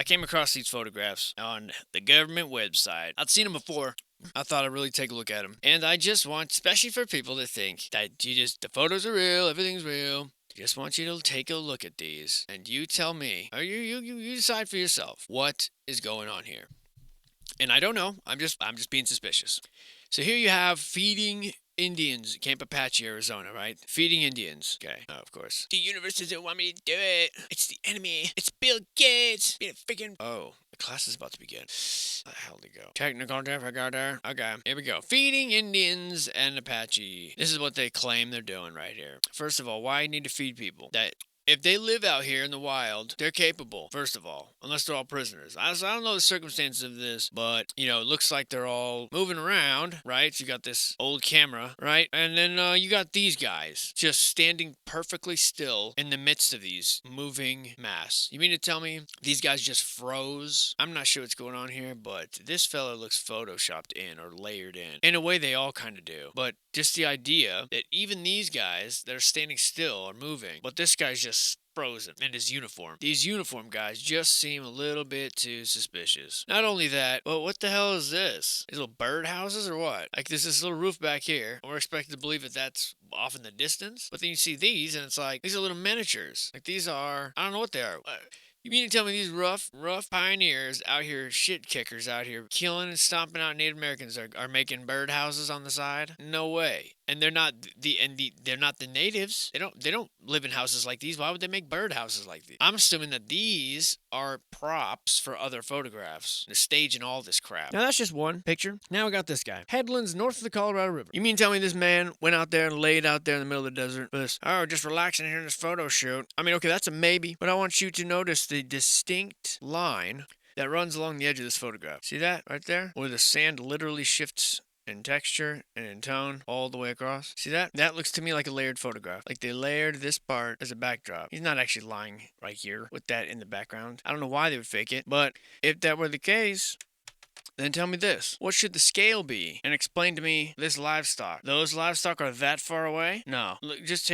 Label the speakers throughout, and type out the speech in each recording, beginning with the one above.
Speaker 1: I came across these photographs on the government website. I'd seen them before. I thought I'd really take a look at them. And I just want, especially for people that think that the photos are real, everything's real. I just want you to take a look at these and you tell me, or you decide for yourself what is going on here. And I don't know. I'm just being suspicious. So here you have feeding Indians, Camp Apache, Arizona, right? Feeding Indians. Okay. Oh, of course. The universe doesn't want me to do it. It's the enemy. It's Bill Gates. Being a freaking. Oh, the class is about to begin. How the hell to go? Technical difficulty. Okay, here we go. Feeding Indians and Apache. This is what they claim they're doing right here. First of all, why need to feed people? That if they live out here in the wild, they're capable, first of all, unless they're all prisoners. I don't know the circumstances of this, but, it looks like they're all moving around, right? You got this old camera, right? And then you got these guys just standing perfectly still in the midst of these moving mass. You mean to tell me these guys just froze? I'm not sure what's going on here, but this fella looks photoshopped in or layered in. In a way, they all kind of do. But just the idea that even these guys that are standing still are moving, but this guy's just frozen in his uniform. These uniform guys just seem a little bit too suspicious. Not only that, but what the hell is this? These little bird houses or what? Like there's this little roof back here. We're expected to believe that that's off in the distance. But then you see these and it's like, these are little miniatures. Like these are, I don't know what they are. You mean to tell me these rough pioneers out here, shit kickers out here, killing and stomping out Native Americans are making birdhouses on the side? No way. And they're not they're not the natives. They don't live in houses like these. Why would they make birdhouses like these? I'm assuming that these are props for other photographs. They're staging all this crap. Now that's just one picture. Now we got this guy. Headlands north of the Colorado River. You mean to tell me this man went out there and laid out there in the middle of the desert for this? Oh, just relaxing here in this photo shoot. I mean, okay, that's a maybe, but I want you to notice the distinct line that runs along the edge of this photograph. See that right there? Where the sand literally shifts in texture and in tone all the way across. See that? That looks to me like a layered photograph. Like they layered this part as a backdrop. He's not actually lying right here with that in the background. I don't know why they would fake it, but if that were the case, then tell me this. What should the scale be? And explain to me this livestock. Those livestock are that far away? No. Look, just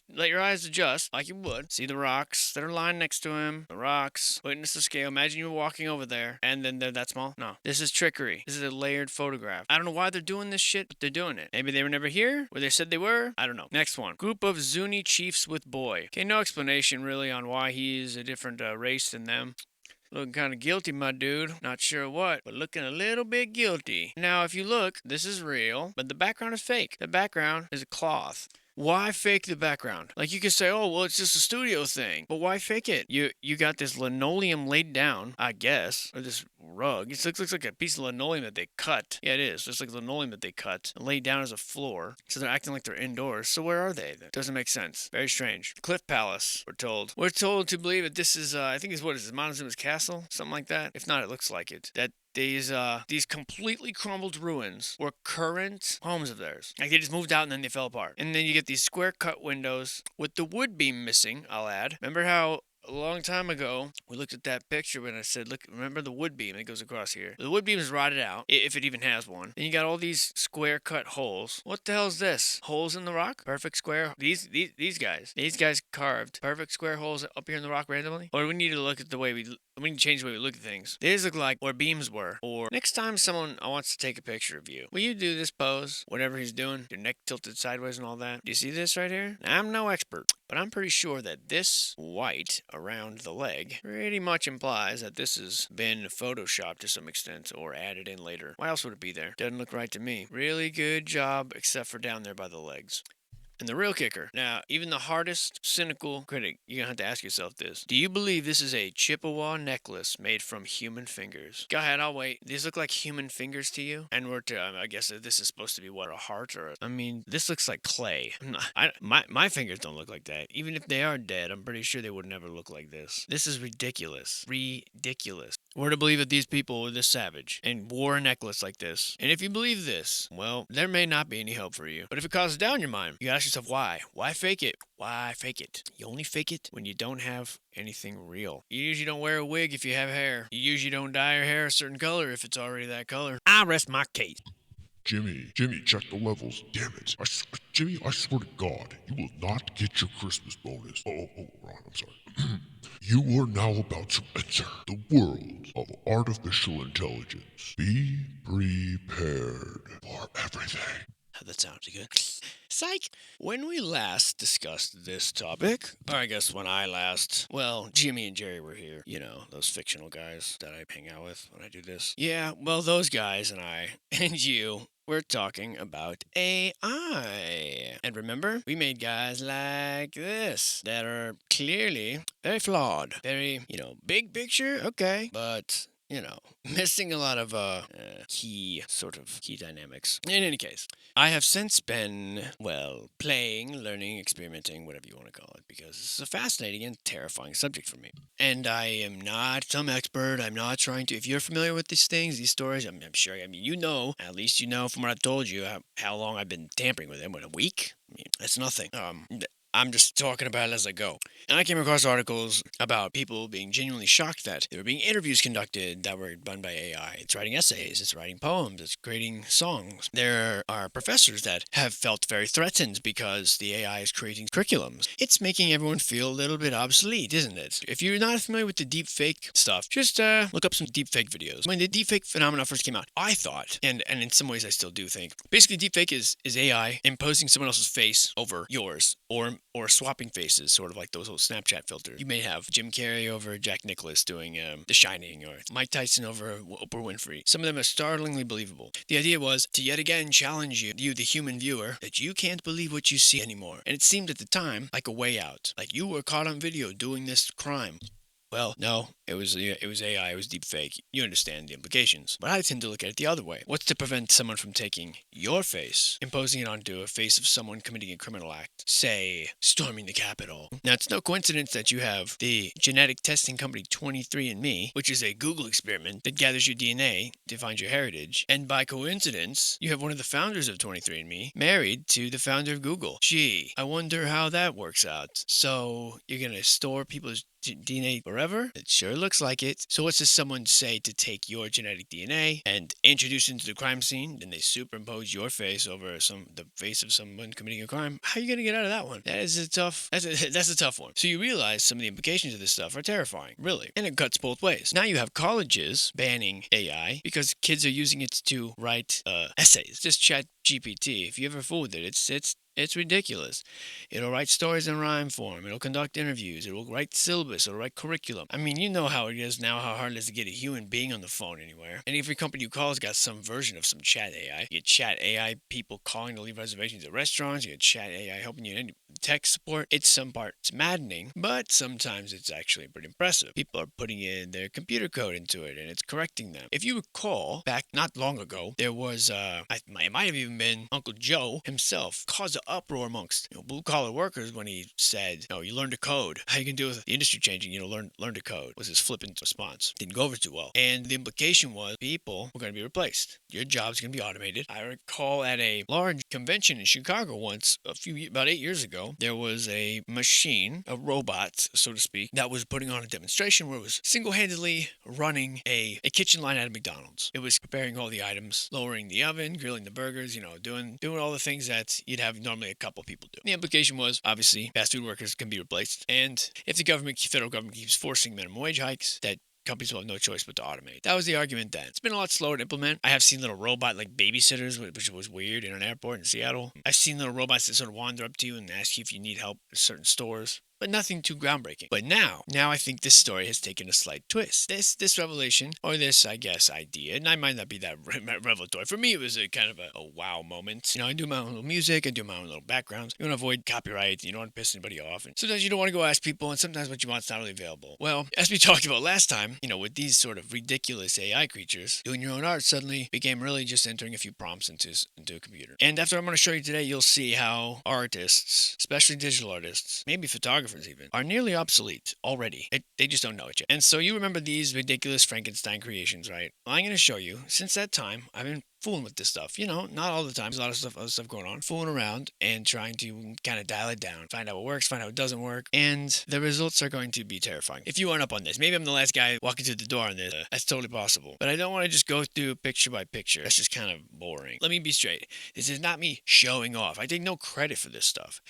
Speaker 1: let your eyes adjust like you would. See the rocks that are lying next to him. The rocks. Witness the scale. Imagine you were walking over there and then they're that small. No. This is trickery. This is a layered photograph. I don't know why they're doing this shit, but they're doing it. Maybe they were never here where they said they were. I don't know. Next one. Group of Zuni chiefs with boy. Okay, no explanation really on why he's a different race than them. Looking kind of guilty, my dude. Not sure what, but looking a little bit guilty. Now, if you look, this is real, but the background is fake. The background is a cloth. Why fake the background? Like you could say, oh, well, it's just a studio thing. But why fake it? You got this linoleum laid down, I guess, or this rug. It looks like a piece of linoleum that they cut. Yeah, it is. It's like linoleum that they cut and laid down as a floor. So they're acting like they're indoors. So where are they then? Doesn't make sense. Very strange. Cliff Palace, we're told. We're told to believe that this is, I think it's what is it, Montezuma's castle? Something like that. If not, it looks like it. That these completely crumbled ruins were current homes of theirs. Like they just moved out and then they fell apart. And then you get these square cut windows with the wood beam missing, I'll add. Remember how a long time ago, we looked at that picture when I said, look, remember the wood beam that goes across here? The wood beam is rotted out, if it even has one. Then you got all these square cut holes. What the hell is this? Holes in the rock? Perfect square? These guys carved perfect square holes up here in the rock randomly? Or we need to look at the way we need to change the way we look at things. These look like where beams were. Or next time someone wants to take a picture of you, will you do this pose? Whatever he's doing, your neck tilted sideways and all that. Do you see this right here? Now, I'm no expert, but I'm pretty sure that this white around the leg pretty much implies that this has been photoshopped to some extent or added in later. Why else would it be there? Doesn't look right to me. Really good job, except for down there by the legs. And the real kicker. Now, even the hardest cynical critic, you're going to have to ask yourself this. Do you believe this is a Chippewa necklace made from human fingers? Go ahead, I'll wait. These look like human fingers to you? And I guess this is supposed to be what, a heart or I mean, this looks like clay. My fingers don't look like that. Even if they are dead, I'm pretty sure they would never look like this. This is ridiculous. Ridiculous. We're to believe that these people were this savage and wore a necklace like this. And if you believe this, well, there may not be any hope for you. But if it causes doubt in your mind, you ask yourself why. Why fake it? Why fake it? You only fake it when you don't have anything real. You usually don't wear a wig if you have hair. You usually don't dye your hair a certain color if it's already that color. I rest my case.
Speaker 2: Jimmy, check the levels. Damn it. Jimmy, I swear to God, you will not get your Christmas bonus. Ron, I'm sorry. You are now about to enter the world of artificial intelligence. Be prepared for everything.
Speaker 1: That sounds good. Psych! When we last discussed this topic, or I guess when I last, well, Jimmy and Jerry were here. You know, those fictional guys that I hang out with when I do this. Yeah, well, those guys and I, and you, we're talking about AI. And remember, we made guys like this that are clearly very flawed. Very, big picture, okay, but missing a lot of key dynamics. In any case, I have since been, playing, learning, experimenting, whatever you want to call it, because it's a fascinating and terrifying subject for me. And I am not some expert. I'm not trying to. If you're familiar with these things, these stories, I'm sure. I mean, at least you know from what I've told you how long I've been tampering with them. What, a week? I mean, that's nothing. I'm just talking about it as I go. And I came across articles about people being genuinely shocked that there were being interviews conducted that were done by AI. It's writing essays, it's writing poems, it's creating songs. There are professors that have felt very threatened because the AI is creating curriculums. It's making everyone feel a little bit obsolete, isn't it? If you're not familiar with the deepfake stuff, just look up some deepfake videos. When the deepfake phenomenon first came out, I thought, and in some ways I still do think, basically deepfake is AI imposing someone else's face over yours, or swapping faces, sort of like those old Snapchat filters. You may have Jim Carrey over Jack Nicklaus doing The Shining, or Mike Tyson over Oprah Winfrey. Some of them are startlingly believable. The idea was to yet again challenge you, the human viewer, that you can't believe what you see anymore. And it seemed at the time like a way out. Like you were caught on video doing this crime. Well, no, it was AI, it was deepfake. You understand the implications. But I tend to look at it the other way. What's to prevent someone from taking your face, imposing it onto a face of someone committing a criminal act, say, storming the Capitol? Now, it's no coincidence that you have the genetic testing company 23andMe, which is a Google experiment that gathers your DNA to find your heritage. And by coincidence, you have one of the founders of 23andMe married to the founder of Google. Gee, I wonder how that works out. So, you're going to store people's DNA forever? It sure looks like it. So what does someone say to take your genetic DNA and introduce it into the crime scene? Then they superimpose your face over the face of someone committing a crime. How are you gonna get out of that one? That's a tough one. So you realize some of the implications of this stuff are terrifying, really. And it cuts both ways. Now you have colleges banning AI because kids are using it to write essays. Just chat GPT. If you ever fool with it, it's ridiculous. It'll write stories in rhyme form. It'll conduct interviews. It'll write syllabus. It'll write curriculum. I mean, you know how it is now, how hard it is to get a human being on the phone anywhere. And every company you call has got some version of some chat AI. You get chat AI people calling to leave reservations at restaurants. You get chat AI helping you in tech support. It's maddening, but sometimes it's actually pretty impressive. People are putting in their computer code into it, and it's correcting them. If you recall, back not long ago, there was, it might have even been Uncle Joe himself, caused uproar amongst blue-collar workers when he said, you learn to code. How you can do with the industry changing, learn to code, was his flippant response. Didn't go over too well. And the implication was people were going to be replaced. Your job's going to be automated. I recall at a large convention in Chicago once, about 8 years ago, there was a machine, a robot, so to speak, that was putting on a demonstration where it was single-handedly running a kitchen line at a McDonald's. It was preparing all the items, lowering the oven, grilling the burgers, doing all the things that you'd have normally a couple people do. The implication was, obviously, fast food workers can be replaced. And if the federal government keeps forcing minimum wage hikes, that companies will have no choice but to automate. That was the argument then. It's been a lot slower to implement. I have seen little robot like babysitters, which was weird in an airport in Seattle. I've seen little robots that sort of wander up to you and ask you if you need help at certain stores. But nothing too groundbreaking. But now I think this story has taken a slight twist. This revelation, or this, I guess, idea, and I might not be that revelatory. For me, it was a kind of a wow moment. I do my own little music, I do my own little backgrounds. You want to avoid copyright, you don't want to piss anybody off. And sometimes you don't want to go ask people, and sometimes what you want is not really available. Well, as we talked about last time, with these sort of ridiculous AI creatures, doing your own art suddenly became really just entering a few prompts into a computer. And after I'm going to show you today, you'll see how artists, especially digital artists, maybe photographers, morphers even, are nearly obsolete already. They just don't know it yet. And so you remember these ridiculous Frankenstein creations, right? Well, I'm going to show you. Since that time, I've been fooling with this stuff. Not all the time. There's a lot of other stuff going on. Fooling around and trying to kind of dial it down. Find out what works, find out what doesn't work. And the results are going to be terrifying. If you aren't up on this, maybe I'm the last guy walking through the door on this. That's totally possible. But I don't want to just go through picture by picture. That's just kind of boring. Let me be straight. This is not me showing off. I take no credit for this stuff.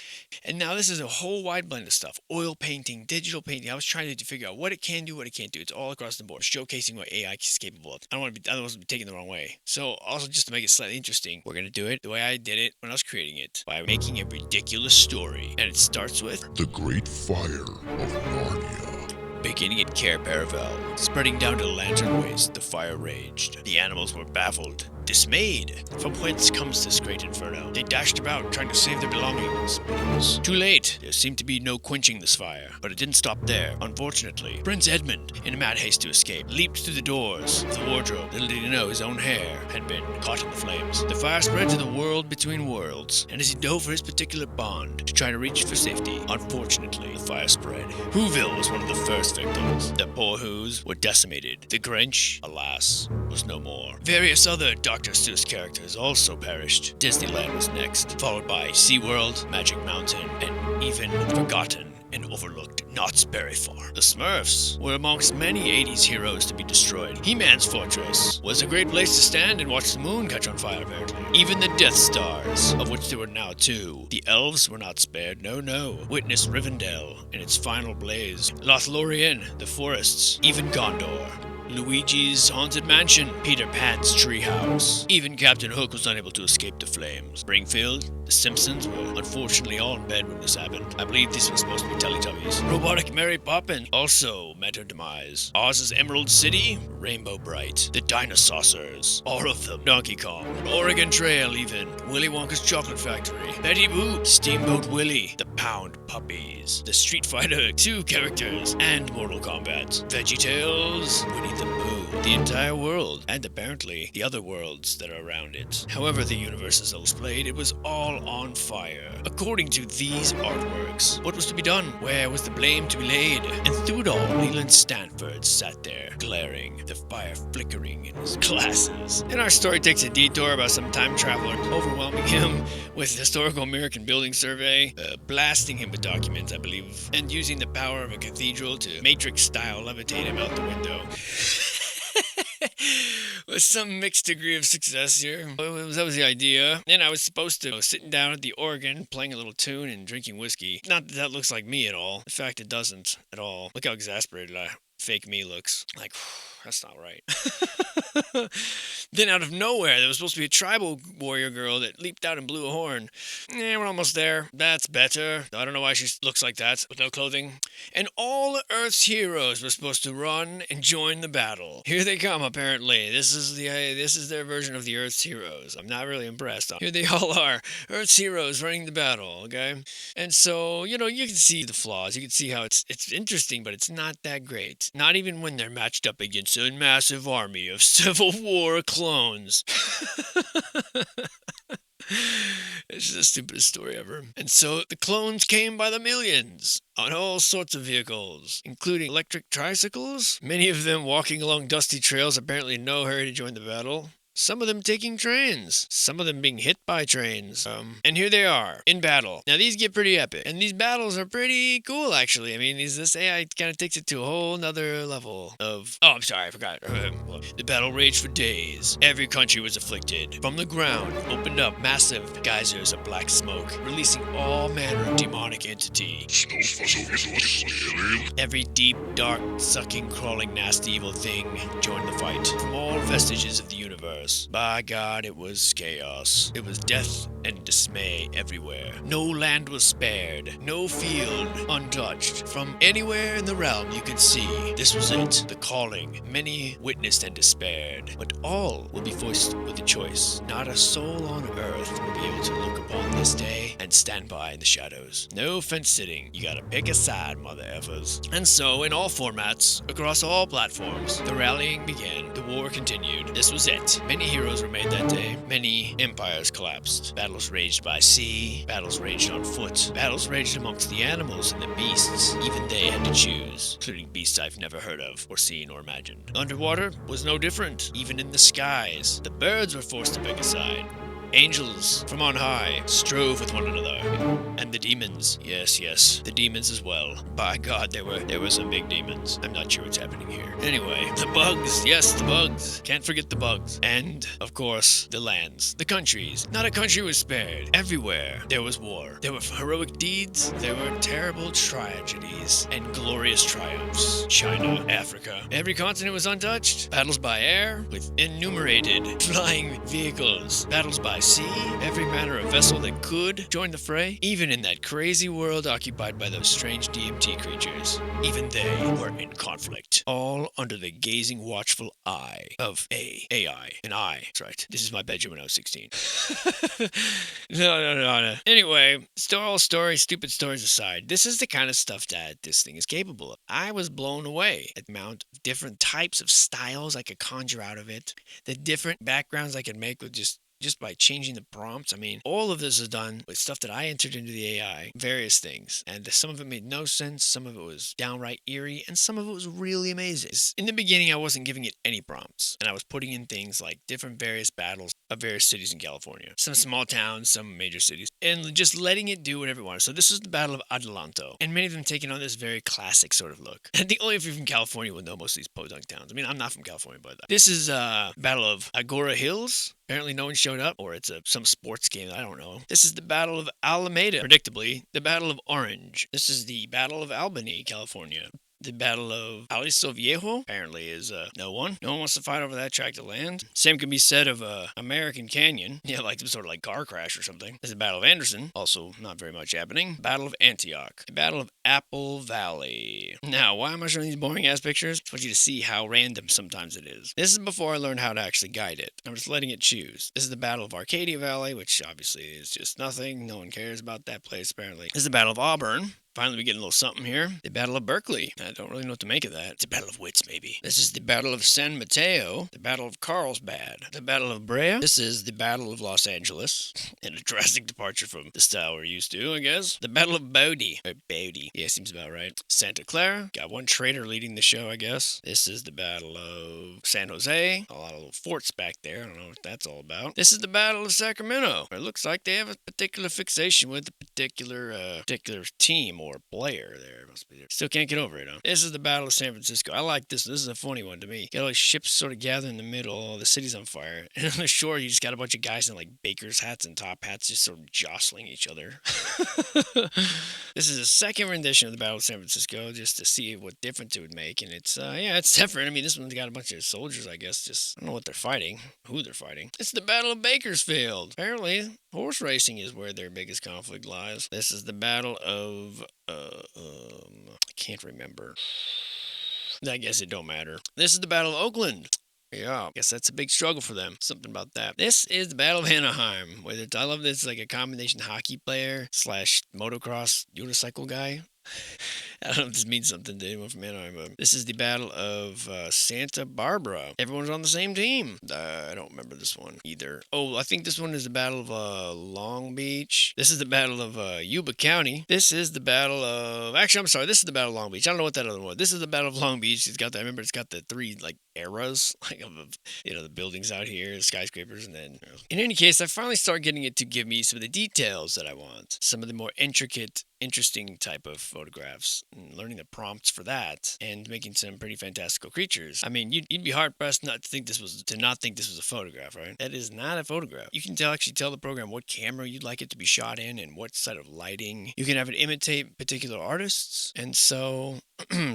Speaker 1: And now this is a whole wide blend of stuff. Oil painting, digital painting. I was trying to figure out what it can do, what it can't do. It's all across the board. Showcasing what AI is capable of. I don't want to be taken the wrong way. So also just to make it slightly interesting, we're going to do it the way I did it when I was creating it. By making a ridiculous story. And it starts with
Speaker 2: The Great Fire of Narnia.
Speaker 1: Beginning at Cair Paravel, spreading down to Lantern Waste, the fire raged. The animals were baffled, dismayed. From whence comes this great inferno? They dashed about, trying to save their belongings, but it was too late. There seemed to be no quenching this fire, but it didn't stop there. Unfortunately, Prince Edmund, in a mad haste to escape, leaped through the doors of the wardrobe. Little did he know his own hair had been caught in the flames. The fire spread to the world between worlds, and as he dove for his particular bond to try to reach for safety, unfortunately, the fire spread. Whoville was one of the first victims. The poor Whos were decimated. The Grinch, alas, was no more. Various other Dr. Seuss characters also perished. Disneyland was next, followed by SeaWorld, Magic Mountain, and even forgotten and overlooked Knott's Berry Farm. The Smurfs were amongst many 80s heroes to be destroyed. He-Man's fortress was a great place to stand and watch the moon catch on fire, apparently. Even the Death Stars, of which there were now 2. The elves were not spared, no. Witness Rivendell in its final blaze. Lothlorien, the forests, even Gondor. Luigi's Haunted Mansion, Peter Pan's treehouse. Even Captain Hook was unable to escape the flames. Springfield, the Simpsons were unfortunately all in bed when this happened. I believe these were supposed to be Teletubbies. Robotic Mary Poppins also met her demise. Oz's Emerald City, Rainbow Bright. The Dinosaurs, all of them. Donkey Kong, Oregon Trail even. Willy Wonka's Chocolate Factory. Betty Boop, Steamboat Willie. The Pound Puppies. The Street Fighter 2 characters. And Mortal Kombat. VeggieTales, Winnie the Pooh, the entire world, and apparently the other worlds that are around it. However the universe is displayed, it was all on fire. According to these artworks, what was to be done? Where was the blame to be laid? And through it all, Leland Stanford sat there, glaring, the fire flickering in his glasses. And our story takes a detour about some time traveler overwhelming him with historical American building survey, blasting him with documents, I believe, and using the power of a cathedral to Matrix-style levitate him out the window. With some mixed degree of success here. That was the idea. And I was supposed to sitting down at the organ, playing a little tune and drinking whiskey. Not that looks like me at all. In fact, it doesn't at all. Look how exasperated fake me looks. Like, that's not right. Then out of nowhere, there was supposed to be a tribal warrior girl that leaped out and blew a horn. We're almost there. That's better. I don't know why she looks like that with no clothing. And all the Earth's heroes were supposed to run and join the battle. Here they come, apparently. This is their version of the Earth's heroes. I'm not really impressed. Here they all are. Earth's heroes running the battle, okay? And so, you can see the flaws. You can see how it's interesting, but it's not that great. Not even when they're matched up against a massive army of Civil War clones. It's just the stupidest story ever. And so the clones came by the millions on all sorts of vehicles, including electric tricycles, many of them walking along dusty trails, apparently in no hurry to join the battle. Some of them taking trains. Some of them being hit by trains. And here they are, in battle. Now, these get pretty epic. And these battles are pretty cool, actually. I mean, this AI kind of takes it to a whole nother level of... Oh, I'm sorry, I forgot. The battle raged for days. Every country was afflicted. From the ground, opened up massive geysers of black smoke, releasing all manner of demonic entity. Every deep, dark, sucking, crawling, nasty, evil thing joined the fight. From all vestiges of the universe. By God, it was chaos. It was death and dismay everywhere. No land was spared, no field untouched. From anywhere in the realm you could see, this was it, the calling. Many witnessed and despaired, but all will be forced with a choice. Not a soul on earth will be able to look upon this day and stand by in the shadows. No fence sitting. You gotta pick a side, mother effers. And so, in all formats, across all platforms, the rallying began. The war continued. This was it. Many heroes were made that day. Many empires collapsed. Battles raged by sea. Battles raged on foot. Battles raged amongst the animals and the beasts. Even they had to choose, including beasts I've never heard of, or seen, or imagined. Underwater was no different. Even in the skies, the birds were forced to pick a side. Angels from on high strove with one another, and the demons, yes, the demons as well. By God, there were some big demons. I'm not sure what's happening here. Anyway, the bugs, yes, the bugs. Can't forget the bugs. And, of course, the lands, the countries. Not a country was spared. Everywhere there was war. There were heroic deeds, there were terrible tragedies, and glorious triumphs. China, Africa, every continent was untouched. Battles by air, with enumerated flying vehicles. Battles by sea, every manner of vessel that could join the fray, even in that crazy world occupied by those strange DMT creatures. Even they were in conflict, all under the gazing, watchful eye of AI. An eye. That's right. This is my bedroom when I was 16. No. Anyway, stupid stories aside, this is the kind of stuff that this thing is capable of. I was blown away at the amount of different types of styles I could conjure out of it, the different backgrounds I could make with just by changing the prompts. I mean, all of this is done with stuff that I entered into the AI, various things. And some of it made no sense, some of it was downright eerie, and some of it was really amazing. In the beginning, I wasn't giving it any prompts, and I was putting in things like different various battles of various cities in California. Some small towns, some major cities, and just letting it do whatever it wanted. So this is the Battle of Adelanto, and many of them taking on this very classic sort of look. And the only if you're from California will know most of these podunk towns. I mean, I'm not from California, but this is Battle of Agora Hills. Apparently no one showed up, or it's some sports game, I don't know. This is the Battle of Alameda. Predictably, the Battle of Orange. This is the Battle of Albany, California. The Battle of Aliso Viejo apparently is no one. No one wants to fight over that tract of land. Same can be said of American Canyon. Yeah, like some sort of like car crash or something. There's the Battle of Anderson. Also not very much happening. Battle of Antioch. The Battle of Apple Valley. Now, why am I showing these boring ass pictures? I want you to see how random sometimes it is. This is before I learned how to actually guide it. I'm just letting it choose. This is the Battle of Arcadia Valley, which obviously is just nothing. No one cares about that place apparently. This is the Battle of Auburn. Finally, we get a little something here. The Battle of Berkeley. I don't really know what to make of that. It's a battle of wits, maybe. This is the Battle of San Mateo. The Battle of Carlsbad. The Battle of Brea. This is the Battle of Los Angeles. And a drastic departure from the style we're used to, I guess. The Battle of Bodie. Or Bodie. Yeah, seems about right. Santa Clara. Got one traitor leading the show, I guess. This is the Battle of San Jose. A lot of little forts back there. I don't know what that's all about. This is the Battle of Sacramento. It looks like they have a particular fixation with a particular team or player there. Must be there. Still can't get over it, huh? This is the Battle of San Francisco. I like this. This is a funny one to me. Got all these ships sort of gathered in the middle. All the city's on fire. And on the shore, you just got a bunch of guys in like baker's hats and top hats just sort of jostling each other. This is a second rendition of the Battle of San Francisco just to see what difference it would make. And it's, it's different. I mean, this one's got a bunch of soldiers, I guess. Just, I don't know what they're fighting, who they're fighting. It's the Battle of Bakersfield. Apparently, horse racing is where their biggest conflict lies. This is the Battle of I can't remember. I guess it don't matter. This is the Battle of Oakland. Yeah, I guess that's a big struggle for them. Something about that. This is the Battle of Anaheim. I love this, like a combination hockey player / motocross unicycle guy. I don't know if this means something to anyone from Anaheim, but this is the Battle of Santa Barbara. Everyone's on the same team. I don't remember this one either. Oh, I think this one is the Battle of Long Beach. This is the Battle of Yuba County. This is the Battle of... Actually, I'm sorry. This is the Battle of Long Beach. I don't know what that other one was. This is the Battle of Long Beach. It's got that. Remember, it's got the three, like, eras, like, of the buildings out here, the skyscrapers, and then... In any case, I finally start getting it to give me some of the details that I want. Some of the more intricate, interesting type of photographs, and learning the prompts for that, and making some pretty fantastical creatures. I mean, you'd be hard pressed not to not think this was a photograph, right? That is not a photograph. You can actually tell the program what camera you'd like it to be shot in and what side of lighting. You can have it imitate particular artists, and so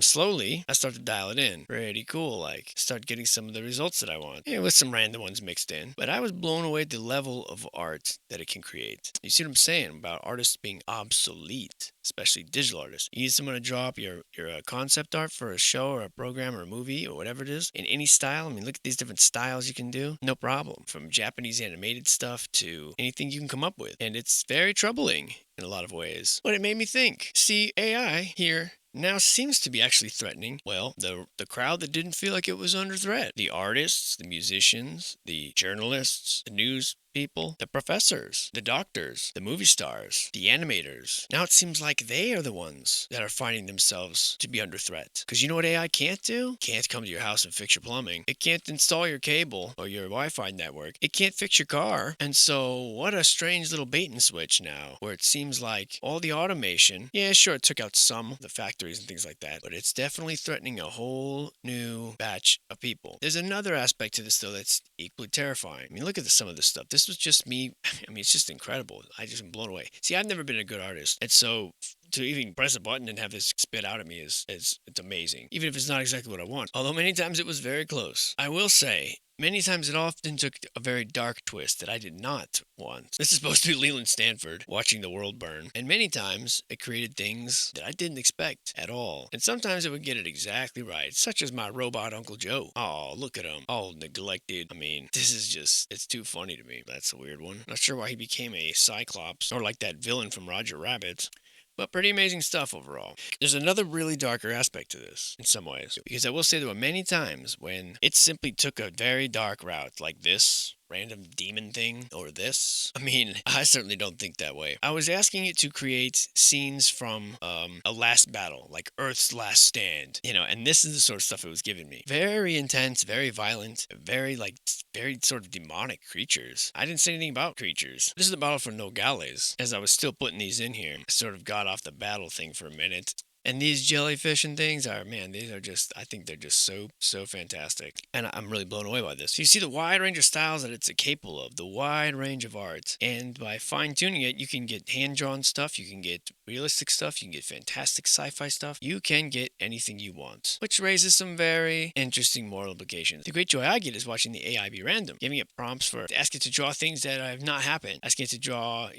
Speaker 1: slowly I start to dial it in. Pretty cool, like start getting some of the results that I want. Yeah, with some random ones mixed in. But I was blown away at the level of art that it can create. You see what I'm saying about artists being obsolete, especially digital artists. You need someone to draw up your concept art for a show or a program or a movie or whatever it is in any style. I mean, look at these different styles you can do. No problem. From Japanese animated stuff to anything you can come up with. And it's very troubling in a lot of ways. But it made me think. See, AI here now seems to be actually threatening, well, the crowd that didn't feel like it was under threat. The artists, the musicians, the journalists, the news people, the professors, the doctors, the movie stars, the animators. Now it seems like they are the ones that are finding themselves to be under threat. Because you know what AI can't do? Can't come to your house and fix your plumbing. It can't install your cable or your Wi-Fi network. It can't fix your car. And so what a strange little bait and switch now, where it seems like all the automation, yeah, sure, it took out some of the factories and things like that, but it's definitely threatening a whole new batch of people. There's another aspect to this, though, that's equally terrifying. I mean, look at some of this stuff. This was just me. I mean, it's just incredible. I just am blown away. See, I've never been a good artist, and so to even press a button and have this spit out at me is it's amazing, even if it's not exactly what I want. Although many times it was very close. I will say, many times it often took a very dark twist that I did not want. This is supposed to be Leland Stanford watching the world burn. And many times it created things that I didn't expect at all. And sometimes it would get it exactly right, such as my robot Uncle Joe. Oh, look at him. All neglected. I mean, this is just, it's too funny to me. That's a weird one. Not sure why he became a Cyclops or like that villain from Roger Rabbit. But pretty amazing stuff overall. There's another really darker aspect to this in some ways, because I will say there were many times when it simply took a very dark route, like this random demon thing or this. I mean, I certainly don't think that way. I was asking it to create scenes from a last battle, like Earth's Last Stand, and this is the sort of stuff it was giving me. Very intense, very violent, very sort of demonic creatures. I didn't say anything about creatures. This is the battle for Nogales. As I was still putting these in here, I sort of got off the battle thing for a minute. And these jellyfish and things are, man, these are just, I think they're just so fantastic. And I'm really blown away by this. You see the wide range of styles that it's capable of, the wide range of art. And by fine tuning it, you can get hand-drawn stuff, you can get realistic stuff, you can get fantastic sci-fi stuff. You can get anything you want, which raises some very interesting moral implications. The great joy I get is watching the AI be random, giving it prompts for, ask it to draw things that have not happened, asking it to draw,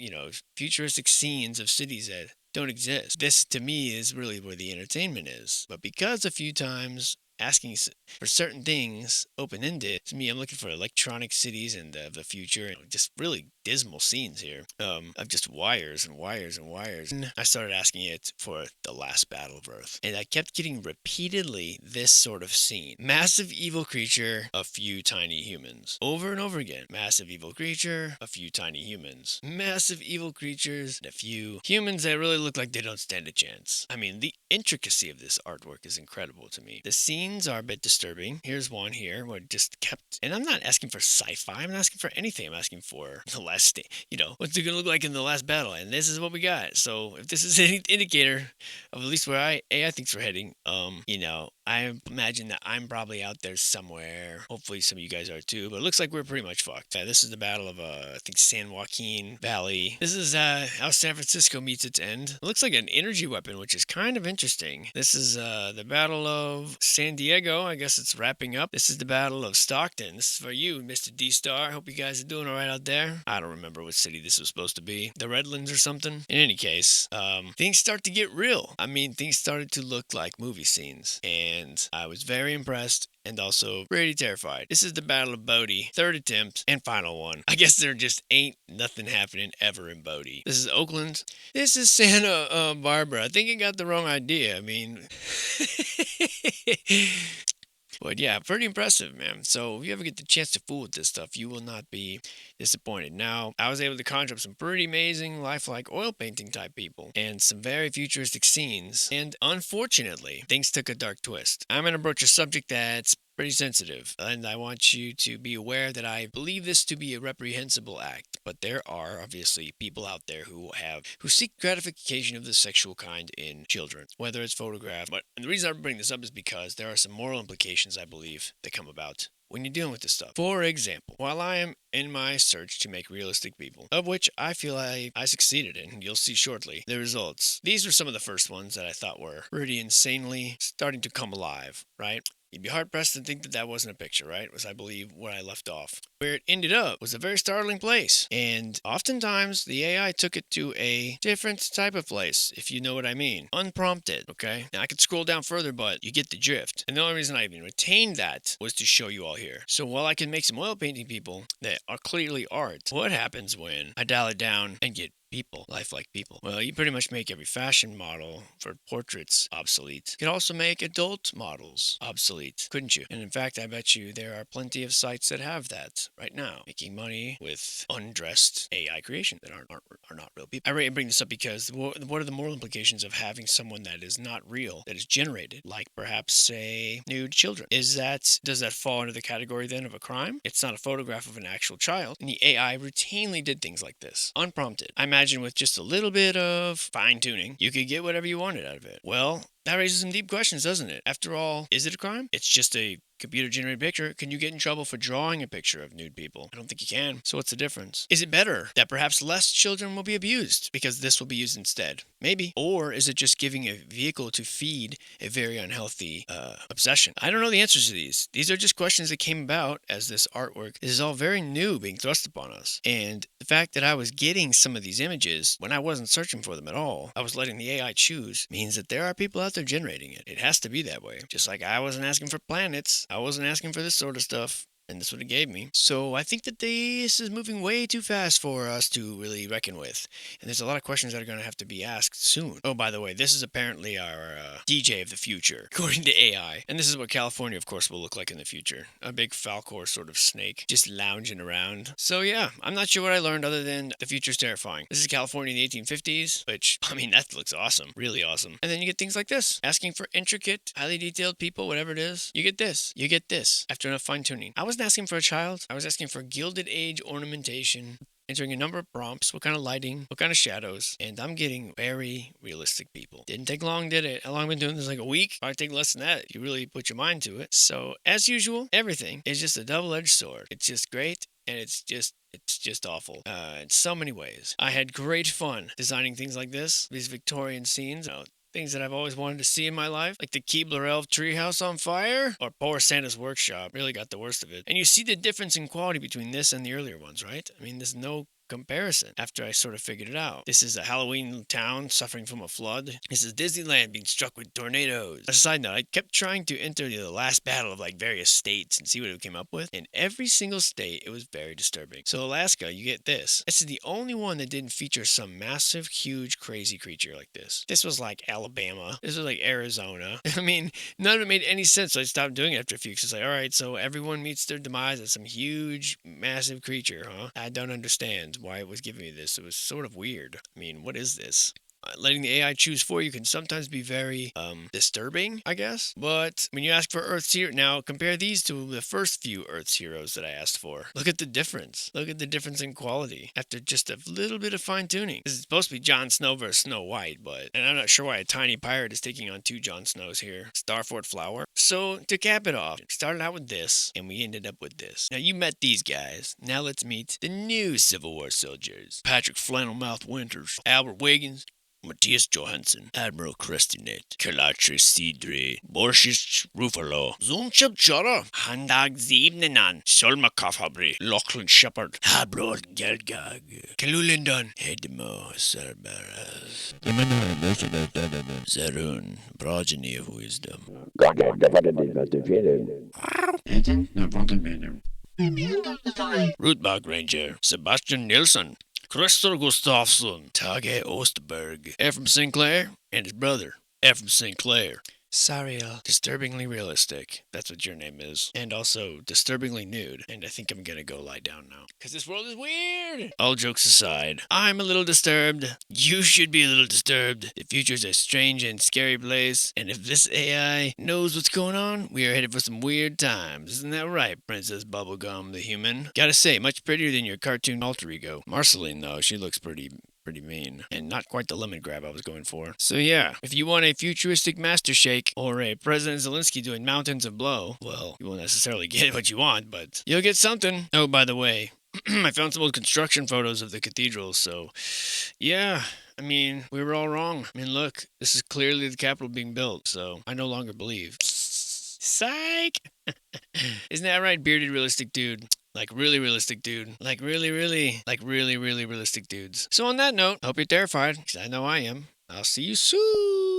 Speaker 1: futuristic scenes of cities that don't exist. This, to me, is really where the entertainment is. But because a few times asking for certain things open-ended, to me, I'm looking for electronic cities and the future, and just really dismal scenes here of just wires and wires and wires. And I started asking it for the last battle of Earth, and I kept getting repeatedly this sort of scene: massive evil creature, a few tiny humans, over and over again. Massive evil creature, a few tiny humans, massive evil creatures, and a few humans that really look like they don't stand a chance. I mean, the intricacy of this artwork is incredible to me. The scenes are a bit disturbing. Here's one here where it just kept, and I'm not asking for sci-fi, I'm not asking for anything, I'm asking for the last, what's it gonna look like in the last battle, and this is what we got. So if this is any indicator of at least where AI thinks we're heading, I imagine that I'm probably out there somewhere. Hopefully some of you guys are too, but it looks like we're pretty much fucked. This is the battle of, I think, San Joaquin Valley. This is how San Francisco meets its end. It looks like an energy weapon, which is kind of interesting. This is the Battle of San Diego. I guess it's wrapping up. This is the Battle of Stockton. This is for you, Mr. D-Star. Hope you guys are doing all right out there. I don't remember what city this was supposed to be. The Redlands or something? In any case, things start to get real. I mean, things started to look like movie scenes, and I was very impressed and also pretty terrified. This is the Battle of Bodie, third attempt and final one. I guess there just ain't nothing happening ever in Bodie. This is Oakland. This is Santa Barbara. I think I got the wrong idea. I mean, but yeah, pretty impressive, man. So if you ever get the chance to fool with this stuff, you will not be disappointed. Now, I was able to conjure up some pretty amazing, lifelike oil painting type people and some very futuristic scenes. And unfortunately, things took a dark twist. I'm going to broach a subject that's pretty sensitive, and I want you to be aware that I believe this to be a reprehensible act, but there are obviously people out there who seek gratification of the sexual kind in children, whether it's photographed. But the reason I bring this up is because there are some moral implications, I believe, that come about when you're dealing with this stuff. For example, while I am in my search to make realistic people, of which I feel I succeeded in, you'll see shortly the results. These were some of the first ones that I thought were pretty insanely starting to come alive, right? You'd be hard-pressed to think that that wasn't a picture, right? Was, I believe, where I left off. Where it ended up was a very startling place. And oftentimes, the AI took it to a different type of place, if you know what I mean. Unprompted, okay? Now, I could scroll down further, but you get the drift. And the only reason I even retained that was to show you all here. So while I can make some oil painting people that are clearly art, what happens when I dial it down and get people, lifelike people. Well, you pretty much make every fashion model for portraits obsolete. You could also make adult models obsolete, couldn't you? And in fact, I bet you there are plenty of sites that have that right now, making money with undressed AI creation that are not real people. I bring this up because what are the moral implications of having someone that is not real, that is generated, like perhaps, say, nude children? Does that fall under the category then of a crime? It's not a photograph of an actual child, and the AI routinely did things like this, unprompted. I imagine with just a little bit of fine-tuning, you could get whatever you wanted out of it. Well, that raises some deep questions, doesn't it? After all, is it a crime? It's just a computer-generated picture. Can you get in trouble for drawing a picture of nude people? I don't think you can. So what's the difference? Is it better that perhaps less children will be abused because this will be used instead? Maybe. Or is it just giving a vehicle to feed a very unhealthy obsession? I don't know the answers to these. These are just questions that came about as this artwork. This is all very new being thrust upon us. And the fact that I was getting some of these images when I wasn't searching for them at all, I was letting the AI choose, means that there are people out there generating it. It has to be that way. Just like I wasn't asking for planets. I wasn't asking for this sort of stuff. And that's what it gave me. So I think that this is moving way too fast for us to really reckon with. And there's a lot of questions that are going to have to be asked soon. Oh, by the way, this is apparently our DJ of the future, according to AI. And this is what California, of course, will look like in the future. A big Falcor sort of snake just lounging around. So yeah, I'm not sure what I learned other than the future's terrifying. This is California in the 1850s, which, I mean, that looks awesome. Really awesome. And then you get things like this. Asking for intricate, highly detailed people, whatever it is. You get this. You get this. After enough fine-tuning. I wasn't asking for a child. I was asking for Gilded Age ornamentation, entering a number of prompts, what kind of lighting, what kind of shadows, and I'm getting very realistic people. Didn't take long, did it? How long have I been doing this? Like a week? Probably take less than that if you really put your mind to it. So, as usual, everything is just a double-edged sword. It's just great, and it's just awful in so many ways. I had great fun designing things like this, these Victorian scenes. Things that I've always wanted to see in my life, like the Keebler Elf treehouse on fire, or poor Santa's workshop, really got the worst of it. And you see the difference in quality between this and the earlier ones, right? I mean, there's no comparison after I sort of figured it out. This is a Halloween town suffering from a flood. This is Disneyland being struck with tornadoes. As a side note, I kept trying to enter the last battle of like various states and see what it came up with. In every single state, it was very disturbing. So Alaska, you get this. This is the only one that didn't feature some massive, huge, crazy creature like this. This was like Alabama. This was like Arizona. I mean, none of it made any sense. So I stopped doing it after a few because it's like, all right, so everyone meets their demise as some huge, massive creature, huh? I don't understand why it was giving me this. It was sort of weird. I mean, what is this? Letting the AI choose for you can sometimes be very disturbing, I guess. But when you ask for Earth's hero, now compare these to the first few Earth's heroes that I asked for. Look at the difference. Look at the difference in quality after just a little bit of fine tuning. This is supposed to be Jon Snow versus Snow White, and I'm not sure why a tiny pirate is taking on two Jon Snows here. Starfort Flower. So to cap it off, started out with this, and we ended up with this. Now you met these guys. Now let's meet the new Civil War soldiers: Patrick Flannelmouth Winters, Albert Wiggins, Matthias Johansson, Admiral Crestinet, Kalachi Sidri, Borsich Ruffalo, Zumchab Chora, Handag Zibnenan, Solma Kafabri, Lachlan Shepard, Habrod Gelgag, Kalulindon, Hedimo Cerberus, Zerun, Progeny of Wisdom, Rootbog Ranger, Sebastian Nilsson, Christer Gustafsson, Tage Ostberg, Ephraim Sinclair, and his brother, Ephraim Sinclair. Sariel, disturbingly realistic. That's what your name is. And also disturbingly nude. And I think I'm gonna go lie down now. Because this world is weird! All jokes aside, I'm a little disturbed. You should be a little disturbed. The future's a strange and scary place. And if this AI knows what's going on, we are headed for some weird times. Isn't that right, Princess Bubblegum the human? Gotta say, much prettier than your cartoon alter ego. Marceline, though, she looks pretty mean, and not quite the lemon grab I was going for. So yeah, if you want a futuristic master shake or a President Zelensky doing mountains of blow, well, you won't necessarily get what you want, but you'll get something. Oh, by the way, I found some old construction photos of the cathedral, so yeah, I mean, we were all wrong. I mean, look, this is clearly the Capitol being built, so I no longer believe. Psych! Isn't that right, bearded realistic dude? Like really realistic dude. Like really realistic dudes. So on that note, hope you're terrified, because I know I am. I'll see you soon.